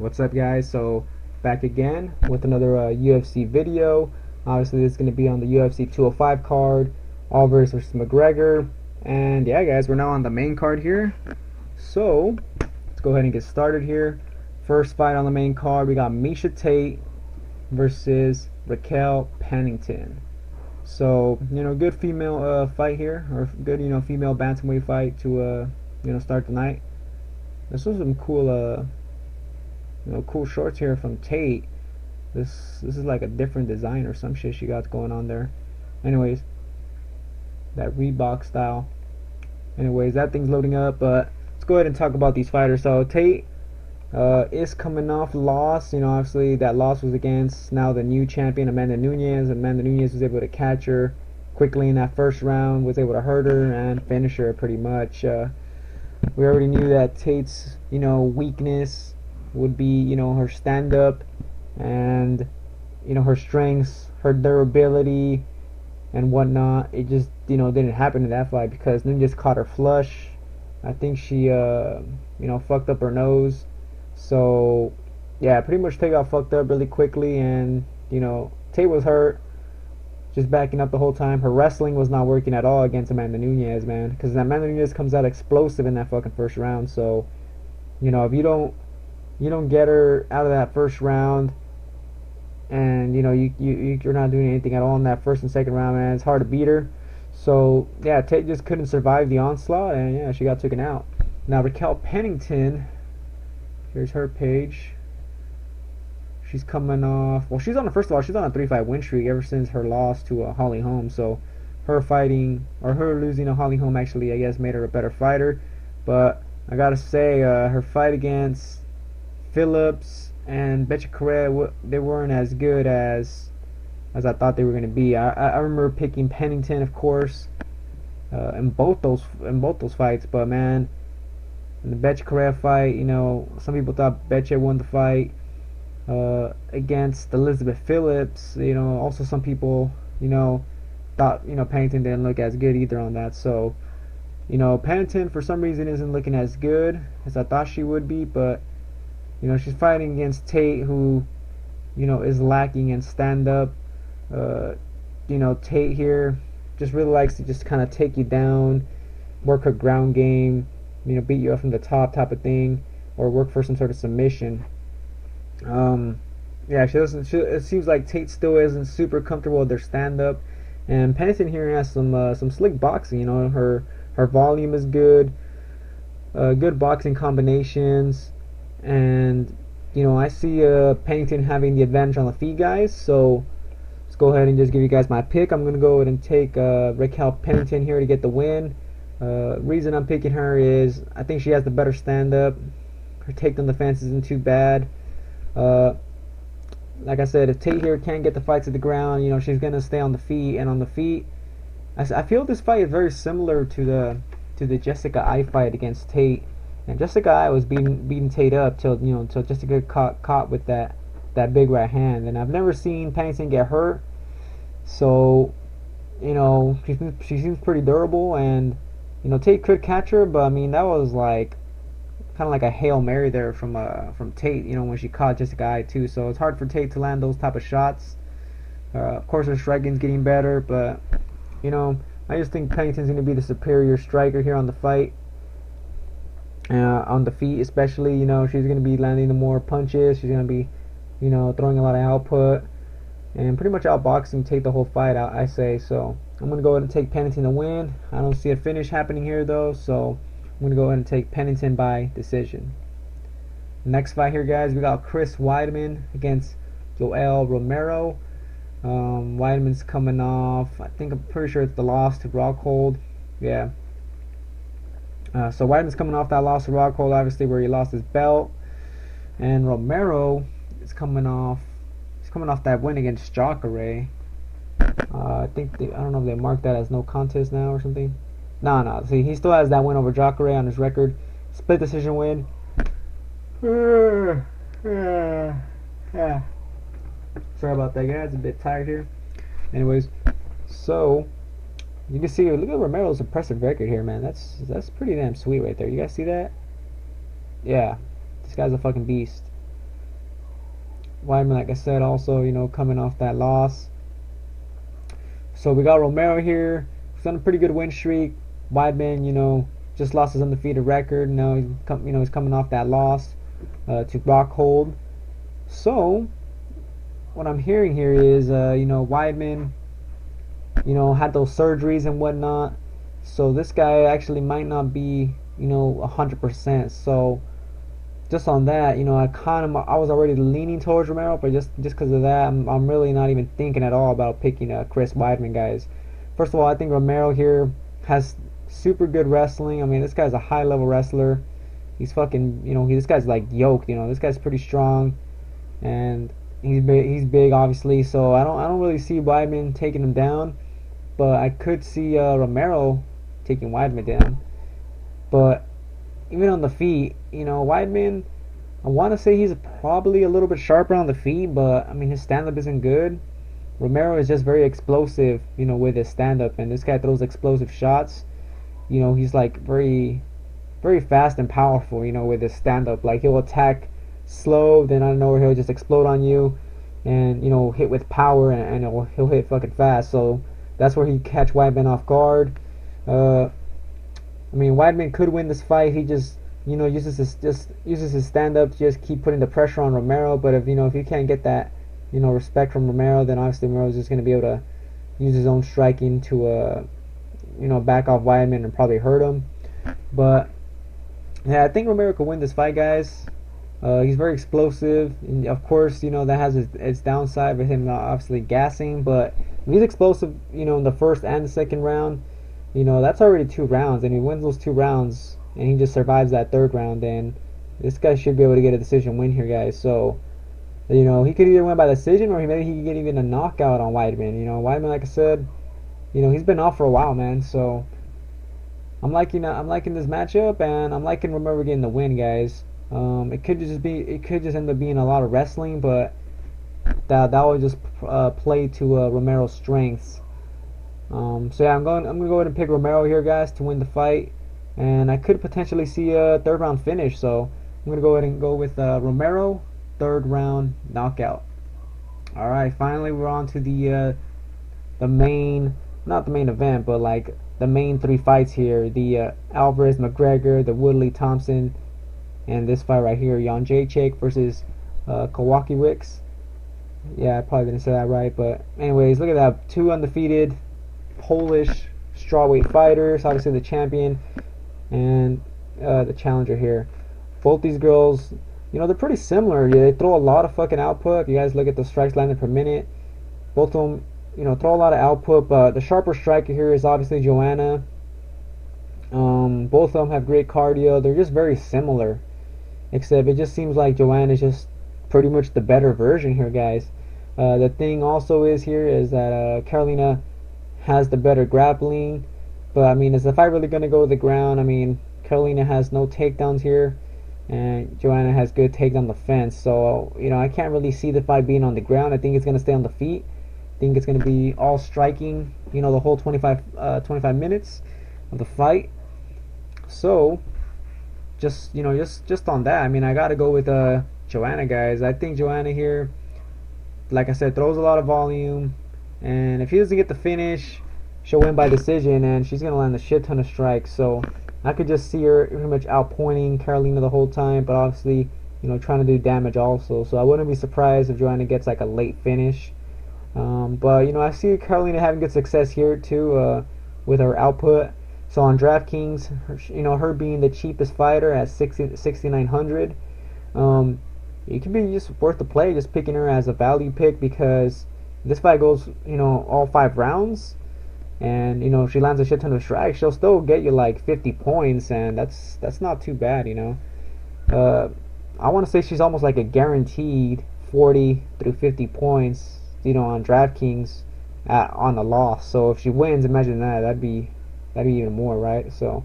What's up, guys? So back again with another UFC video. Obviously this is going to be on the UFC 205 card, ALVAREZ vs McGregor. And yeah, guys, we're now on the main card here, so let's go ahead and get started here. First fight on the main card, we got Miesha Tate versus Raquel Pennington. So, good female fight here, or good, female bantamweight fight to start the night. This was some cool cool shorts here from Tate. This is like a different design or some shit she got going on there. Anyways, that Reebok style. Anyways, that thing's loading up, but let's go ahead and talk about these fighters. So Tate is coming off loss. Obviously that loss was against now the new champion Amanda Nunes. Amanda Nunes was able to catch her quickly in that first round, was able to hurt her and finish her pretty much. We already knew that Tate's weakness would be her stand-up and her strengths, her durability and whatnot. It just didn't happen in that fight because Nunes caught her flush. I think she fucked up her nose. So yeah, pretty much Tate got fucked up really quickly, and Tate was hurt, just backing up the whole time. Her wrestling was not working at all against Amanda Nunes, man, because Amanda Nunes comes out explosive in that fucking first round. So if you don't get her out of that first round, and you're not doing anything at all in that first and second round, man, it's hard to beat her. So yeah, Tate just couldn't survive the onslaught, and yeah, she got taken out. Now Raquel Pennington, here's her page. She's coming off, well, she's on a 3-5 win streak ever since her loss to Holly Holm. So her losing to Holly Holm actually, I guess, made her a better fighter. But I gotta say, her fight against Phillips and Betcha Correa, they weren't as good as I thought they were going to be. I remember picking Pennington, of course, in both those fights. But man, in the Betcha Correa fight, some people thought Betcha won the fight against Elizabeth Phillips. Also some people thought Pennington didn't look as good either on that. So Pennington for some reason isn't looking as good as I thought she would be. But she's fighting against Tate, who is lacking in stand-up. Tate here just really likes to just kind of take you down, work her ground game, beat you up from the top type of thing, or work for some sort of submission. Yeah, it seems like Tate still isn't super comfortable with their stand-up, and Pennington here has some slick boxing. Her volume is good, good boxing combinations. And I see Pennington having the advantage on the feet, guys. So let's go ahead and just give you guys my pick. I'm gonna go ahead and take Raquel Pennington here to get the win. Reason I'm picking her is I think she has the better stand-up. Her takedown defense isn't too bad. Like I said, if Tate here can't get the fight to the ground, she's gonna stay on the feet. And on the feet, I feel this fight is very similar to the Jessica I fight against Tate. And Jessica I was beating Tate up till Jessica caught with that big right hand. And I've never seen Pennington get hurt, so she seems pretty durable. And Tate could catch her, but I mean that was like kind of like a Hail Mary there from Tate. When she caught Jessica I too. So it's hard for Tate to land those type of shots. Of course her striking's getting better, but I just think Pennington's gonna be the superior striker here on the fight. On the feet especially, she's going to be landing the more punches. She's going to be, throwing a lot of output and pretty much outboxing Tate the whole fight, I say. So I'm going to go ahead and take Pennington to win. I don't see a finish happening here though, so I'm going to go ahead and take Pennington by decision. Next fight here, guys, we got Chris Weidman against Yoel Romero. Weidman's coming off, I'm pretty sure it's the loss to Rockhold. Yeah. So Weidman's coming off that loss to Rockhold, obviously, where he lost his belt, and Romero is coming off that win against Jacare. I don't know if they marked that as no contest now or something. No. See, he still has that win over Jacare on his record, split decision win. Sorry about that, guys. A bit tired here. Anyways, so. You can see, look at Romero's impressive record here, man. That's pretty damn sweet right there. You guys see that? Yeah, this guy's a fucking beast. Weidman, like I said, also, coming off that loss. So we got Romero here. He's on a pretty good win streak. Weidman, just lost his undefeated record. Now he's coming off that loss to Rockhold. So what I'm hearing here is, Weidman, had those surgeries and whatnot. So this guy actually might not be, 100%. So just on that, I was already leaning towards Romero, but just because of that, I'm really not even thinking at all about picking Chris Weidman, guys. First of all, I think Romero here has super good wrestling. I mean, this guy's a high level wrestler. He's fucking, this guy's like yoked. This guy's pretty strong, and he's big, obviously. So I don't really see Weidman taking him down, but I could see Romero taking Weidman down. But even on the feet, Weidman, I want to say he's probably a little bit sharper on the feet, but I mean his stand-up isn't good. Romero is just very explosive, with his stand-up, and this guy throws explosive shots. He's like very, very fast and powerful, with his stand-up. Like he'll attack slow, then I don't know where he'll just explode on you, and hit with power, and he'll hit fucking fast. So that's where he catch Weidman off guard. I mean, Weidman could win this fight. He just, uses his stand up to just keep putting the pressure on Romero. But if he can't get that, respect from Romero, then obviously Romero's just gonna be able to use his own striking to, back off Weidman and probably hurt him. But yeah, I think Romero could win this fight, guys. He's very explosive, and of course, that has its downside with him obviously gassing. But if he's explosive, in the first and the second round, that's already 2 rounds, and he wins those 2 rounds, and he just survives that 3rd round, then this guy should be able to get a decision win here, guys. So, he could either win by decision, or maybe he could get even a knockout on Weidman. Weidman, like I said, he's been off for a while, man. So, I'm liking this matchup, and I'm liking Romero getting the win, guys. It could just end up being a lot of wrestling, but that will just play to Romero's strengths. So yeah, I'm gonna go ahead and pick Romero here, guys, to win the fight, and I could potentially see a 3rd round finish. So I'm gonna go ahead and go with Romero, 3rd round knockout. All right, finally we're on to the main, not the main event, but like the main 3 fights here: the ALVAREZ McGregor, the Woodley Thompson, and this fight right here, Jędrzejczyk versus Kowakiewicz. Yeah, I probably didn't say that right, but anyways, look at that, 2 undefeated Polish strawweight fighters, obviously the champion and the challenger here. Both these girls, they're pretty similar. Yeah, they throw a lot of fucking output. If you guys look at the strikes landed per minute, both of them, throw a lot of output. But the sharper striker here is obviously Joanna. Both of them have great cardio. They're just very similar, except it just seems like Joanna is just pretty much the better version here, guys. The thing also is that Karolina has the better grappling, but I mean, is the fight really going to go to the ground? I mean, Karolina has no takedowns here, and Joanna has good takedown defense. So I can't really see the fight being on the ground. I think it's going to stay on the feet. I think it's going to be all striking, the whole 25 minutes of the fight. So just on that, I mean, I got to go with Joanna, guys. I think Joanna here, like I said, throws a lot of volume. And if he doesn't get the finish, she'll win by decision, and she's going to land a shit ton of strikes. So I could just see her pretty much outpointing Karolina the whole time, but obviously, trying to do damage also. So I wouldn't be surprised if Joanna gets like a late finish. But, I see Karolina having good success here too with her output. So on DraftKings, her being the cheapest fighter at 6,900, it could be just worth the play, just picking her as a value pick, because this fight goes, all 5 rounds, and if she lands a shit ton of strikes, she'll still get you like 50 points, and that's not too bad. I want to say she's almost like a guaranteed 40 through 50 points, on DraftKings on the loss. So if she wins, imagine that. That'd be even more, right? So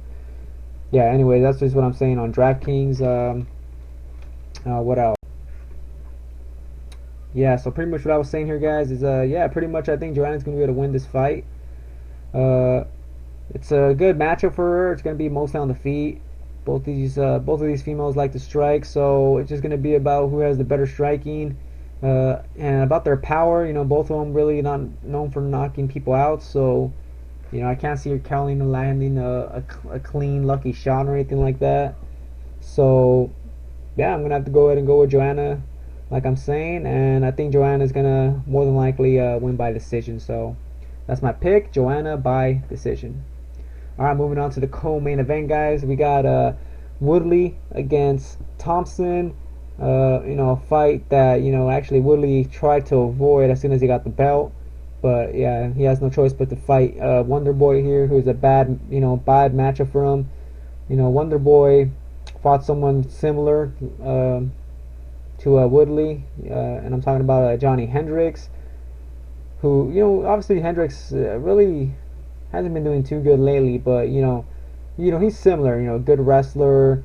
yeah. Anyway, that's just what I'm saying on DraftKings. What else? Yeah, so pretty much what I was saying here, guys, is yeah, pretty much I think Joanna's gonna be able to win this fight. It's a good matchup for her. It's gonna be mostly on the feet. Both of these females like to strike, so it's just gonna be about who has the better striking. And about their power, both of them really not known for knocking people out. So, I can't see Karolina landing a clean, lucky shot or anything like that. So, yeah, I'm gonna have to go ahead and go with Joanna, like I'm saying, and I think Joanna's gonna more than likely win by decision. So, that's my pick, Joanna by decision. All right, moving on to the co-main event, guys. We got Woodley against Thompson. A fight that actually Woodley tried to avoid as soon as he got the belt, but yeah, he has no choice but to fight Wonder Boy here, who's a bad matchup for him. Wonder Boy fought someone similar to Woodley, and I'm talking about Johnny Hendricks, who obviously Hendricks really hasn't been doing too good lately, but he's similar. Good wrestler,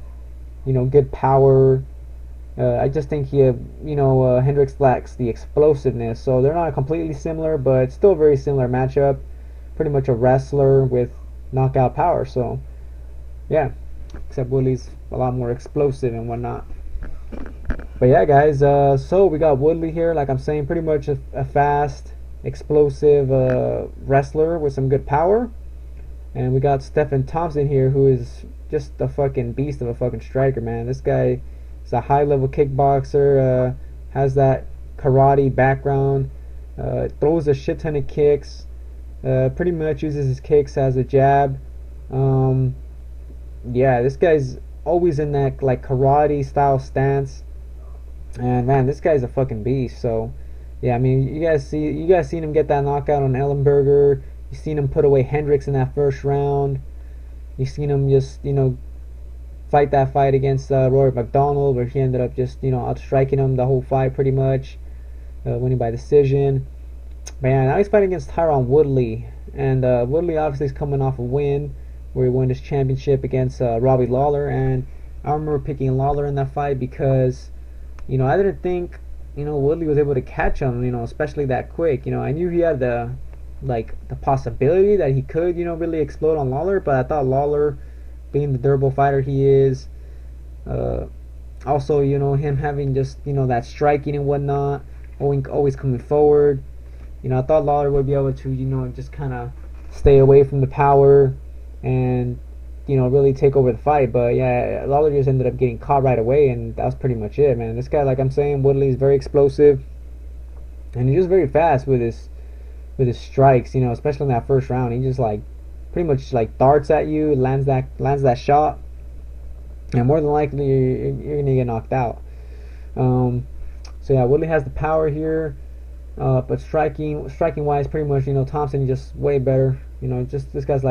good power. I just think Hendricks lacks the explosiveness, so they're not completely similar, but it's still a very similar matchup. Pretty much a wrestler with knockout power. So yeah, except Woodley's a lot more explosive and whatnot. But yeah, guys. So we got Woodley here, like I'm saying, pretty much a fast, explosive wrestler with some good power. And we got Stephen Thompson here, who is just a fucking beast of a fucking striker, man. This guy is a high-level kickboxer, has that karate background, throws a shit ton of kicks, pretty much uses his kicks as a jab. Yeah, this guy's always in that like karate style stance, and man, this guy's a fucking beast. So yeah, I mean, you guys seen him get that knockout on Ellenberger. You seen him put away Hendricks in that first round. You seen him just fight that fight against Rory McDonald, where he ended up just outstriking him the whole fight pretty much, winning by decision. Man, now he's fighting against Tyron Woodley, and Woodley obviously is coming off a win where he won his championship against Robbie Lawler, and I remember picking Lawler in that fight because I didn't think Woodley was able to catch him, especially that quick. I knew he had the possibility that he could really explode on Lawler, but I thought Lawler, being the durable fighter he is, also him having just that striking and whatnot, always coming forward, I thought Lawler would be able to just kind of stay away from the power and really take over the fight. But yeah, Lawler just ended up getting caught right away, and that was pretty much it, man. This guy, like I'm saying, Woodley is very explosive, and he's just very fast with his strikes, especially in that first round. He just pretty much darts at you, lands that shot, and more than likely you're gonna get knocked out. So yeah, Woodley has the power here, but striking wise, pretty much Thompson just way better. Just this guy's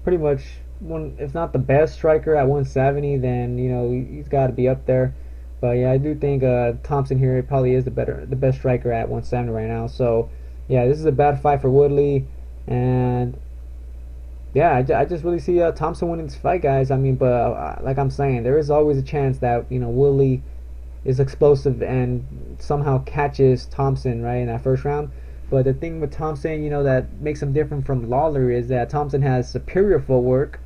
pretty much one, if not the best striker at 170, then he's got to be up there. But yeah, I do think Thompson here probably is the best striker at 170 right now. So yeah, this is a bad fight for Woodley, and yeah, I just really see Thompson winning this fight, guys. I mean, but like I'm saying, there is always a chance that Woodley is explosive and somehow catches Thompson right in that first round. But the thing with Thompson, that makes him different from Lawler is that Thompson has superior footwork,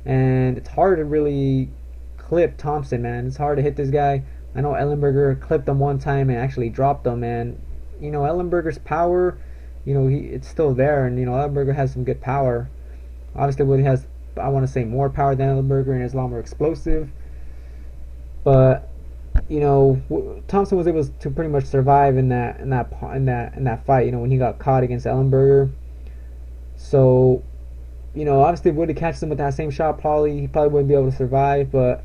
and it's hard to really clip Thompson, man. It's hard to hit this guy. I know Ellenberger clipped him one time and actually dropped him, and Ellenberger's power, it's still there, and Ellenberger has some good power. Obviously, Woodley has, I want to say, more power than Ellenberger and is a lot more explosive. But Thompson was able to pretty much survive in that fight. When he got caught against Ellenberger. So, obviously, if Woodley catches him with that same shot, he probably wouldn't be able to survive. But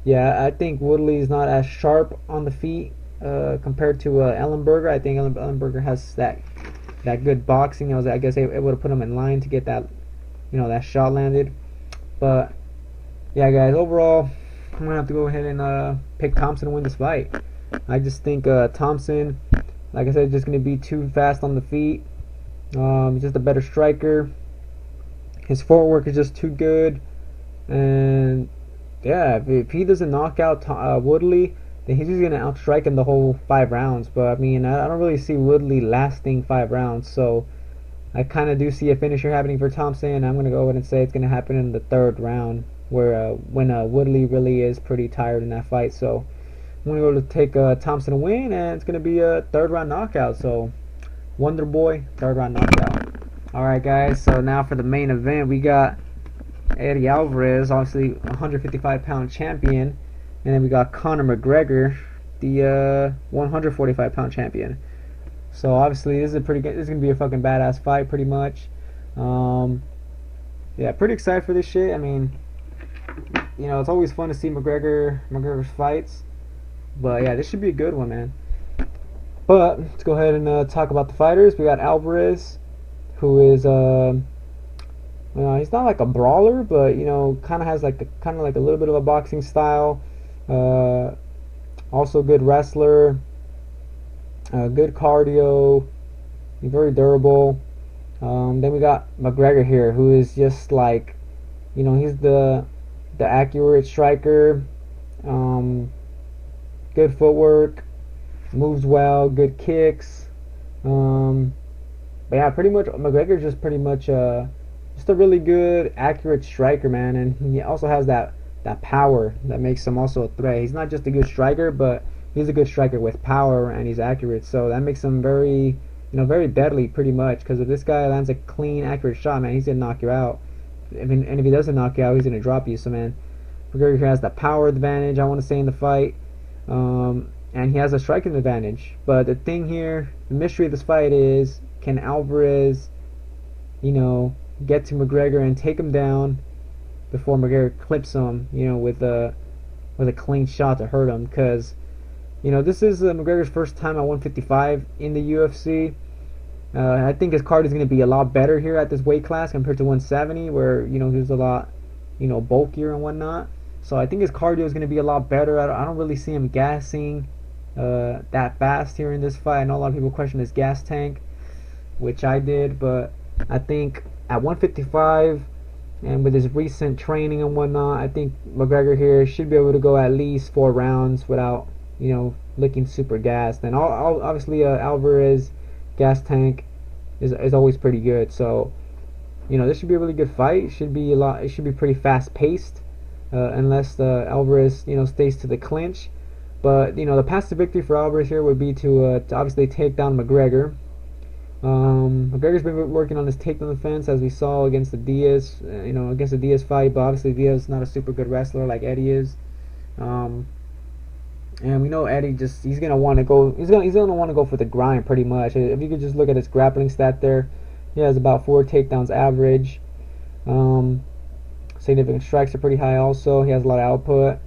yeah, I think Woodley is not as sharp on the feet compared to Ellenberger. I think Ellenberger has that good boxing. I guess it would have put him in line to get that that shot landed. But yeah, guys, overall, I'm gonna have to go ahead and pick Thompson to win this fight. I just think Thompson, like I said, just gonna be too fast on the feet. He's just a better striker. His footwork is just too good, and yeah, if he doesn't knock out Woodley, then he's just gonna outstrike him the whole 5 rounds. But I mean, I don't really see Woodley lasting 5 rounds, so I kind of do see a finisher happening for Thompson. I'm gonna go ahead and say it's gonna happen in the 3rd round, where when Woodley really is pretty tired in that fight. So I'm gonna go to take Thompson to win, and it's gonna be a 3rd round knockout. So Wonder Boy, 3rd round knockout. All right, guys. So now for the main event, we got Eddie Alvarez, obviously 155-pound champion, and then we got Conor McGregor, the 145-pound champion. So obviously this is a pretty good. This is gonna be a fucking badass fight, pretty much. Yeah, pretty excited for this shit. I mean, you know, it's always fun to see McGregor's fights, but yeah, this should be a good one, man. But let's go ahead and talk about the fighters. We got Alvarez, who is he's not like a brawler, but you know, kind of has like a little bit of a boxing style. Also good wrestler, good cardio, very durable. Then we got McGregor here, who is just like, you know, he's the accurate striker, good footwork, moves well, good kicks. But yeah, pretty much McGregor's just pretty much just a really good, accurate striker, man, and he also has that power that makes him also a threat. He's not just a good striker, but he's a good striker with power, and he's accurate, so that makes him very, you know, very deadly, pretty much. Because if this guy lands a clean, accurate shot, man, he's gonna knock you out. And if he doesn't knock you out, he's gonna drop you. So, man, McGregor has the power advantage, I want to say, in the fight, and he has a striking advantage. But the thing here, the mystery of this fight is, can Alvarez, you know, get to McGregor and take him down before McGregor clips him, you know, with a clean shot to hurt him? Because, you know, this is McGregor's first time at 155 in the UFC. I think his card is going to be a lot better here at this weight class compared to 170, where, you know, he was a lot, you know, bulkier and whatnot. So I think his cardio is going to be a lot better. I don't really see him gassing that fast here in this fight. I know a lot of people question his gas tank, which I did, but I think at 155 and with his recent training and whatnot, I think McGregor here should be able to go at least 4 rounds without, you know, looking super gassed. And obviously Alvarez gas tank is always pretty good. So, you know, this should be a really good fight. It should be pretty fast paced, unless Alvarez, you know, stays to the clinch. But, you know, the path to victory for Alvarez here would be to obviously take down McGregor. McGregor's been working on his takedown defense, as we saw against the Diaz, against the Diaz fight. But obviously Diaz is not a super good wrestler like Eddie is. And we know Eddie he's gonna want to go. He's gonna want to go for the grind, pretty much. If you could just look at his grappling stat there, he has about 4 takedowns average. Significant strikes are pretty high. Also, he has a lot of output.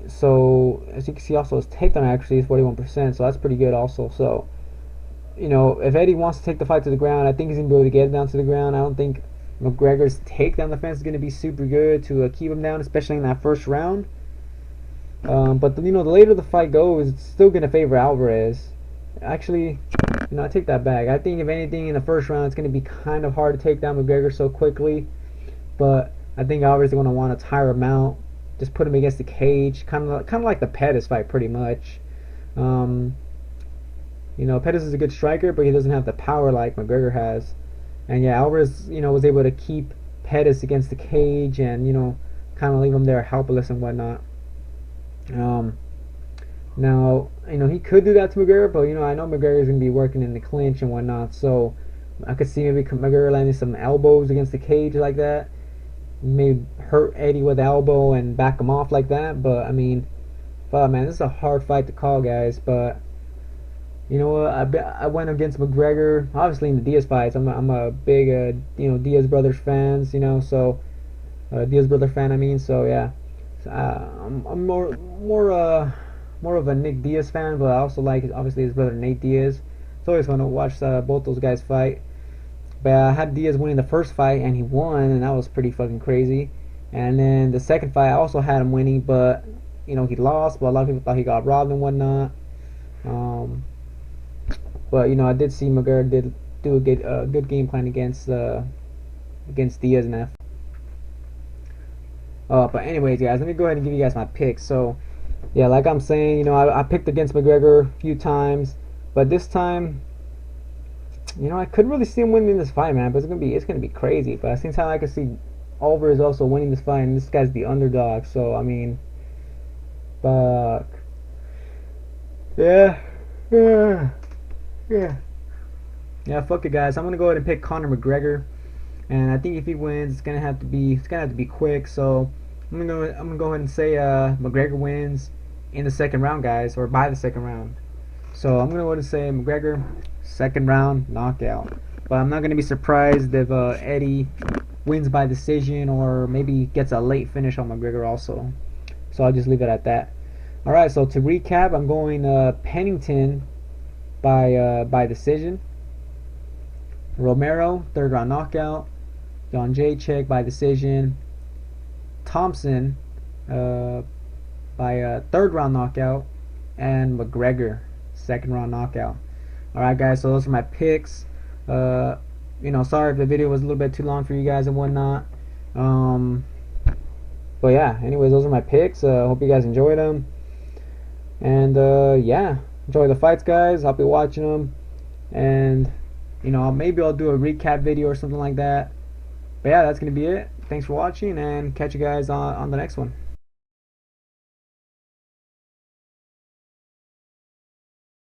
So as you can see, also his takedown accuracy is 41%. So that's pretty good, also. So, you know, if Eddie wants to take the fight to the ground, I think he's gonna be able to get it down to the ground. I don't think McGregor's takedown defense is gonna be super good to keep him down, especially in that first round. But you know, the later the fight goes, it's still gonna favor Alvarez. Actually, you know, I take that back. I think if anything in the first round, it's gonna be kind of hard to take down McGregor so quickly. But I think Alvarez is gonna want to tire him out, just put him against the cage, kind of like the Pettis fight, pretty much. You know, Pettis is a good striker, but he doesn't have the power like McGregor has. And yeah, Alvarez, you know, was able to keep Pettis against the cage and, you know, kind of leave him there helpless and whatnot. Now, you know, he could do that to McGregor, but, you know, I know McGregor's going to be working in the clinch and whatnot, so I could see maybe McGregor landing some elbows against the cage like that, maybe hurt Eddie with the elbow and back him off like that. But, I mean, fuck, man, this is a hard fight to call, guys. But, you know what, I went against McGregor, obviously in the Diaz fights. I'm a big, you know, Diaz brothers fans, you know, so, Diaz brother fan, I mean, so, yeah. I'm more of a Nick Diaz fan, but I also like, obviously, his brother Nate Diaz. It's always fun to watch both those guys fight. But I had Diaz winning the first fight, and he won, and that was pretty fucking crazy. And then the second fight, I also had him winning, but, you know, he lost. But a lot of people thought he got robbed and whatnot. But, you know, I did see McGregor did do a good game plan against Diaz and that. But anyways, guys, let me go ahead and give you guys my picks. So, yeah, like I'm saying, you know, I picked against McGregor a few times, but this time, you know, I couldn't really see him winning this fight, man. But it's gonna be crazy. But at the same time, I can see Alvarez also winning this fight, and this guy's the underdog. So I mean, fuck. Yeah. Yeah. Yeah. Yeah, fuck it, guys. I'm gonna go ahead and pick Conor McGregor, and I think if he wins, it's gonna have to be quick. So I'm gonna go ahead and say McGregor wins in the second round, guys, or by the second round. So I'm gonna go ahead and say McGregor second round knockout. But I'm not gonna be surprised if Eddie wins by decision or maybe gets a late finish on McGregor also. So I'll just leave it at that. All right. So to recap, I'm going Pennington by decision. Romero, third round knockout. John Jacek by decision. Thompson by third round knockout. And McGregor, second round knockout. Alright, guys, so those are my picks. Sorry if the video was a little bit too long for you guys and whatnot. But yeah, anyways, those are my picks. Hope you guys enjoyed them. And yeah, enjoy the fights, guys. I'll be watching them. And maybe I'll do a recap video or something like that. But yeah, that's gonna be it. Thanks for watching, and catch you guys on the next one.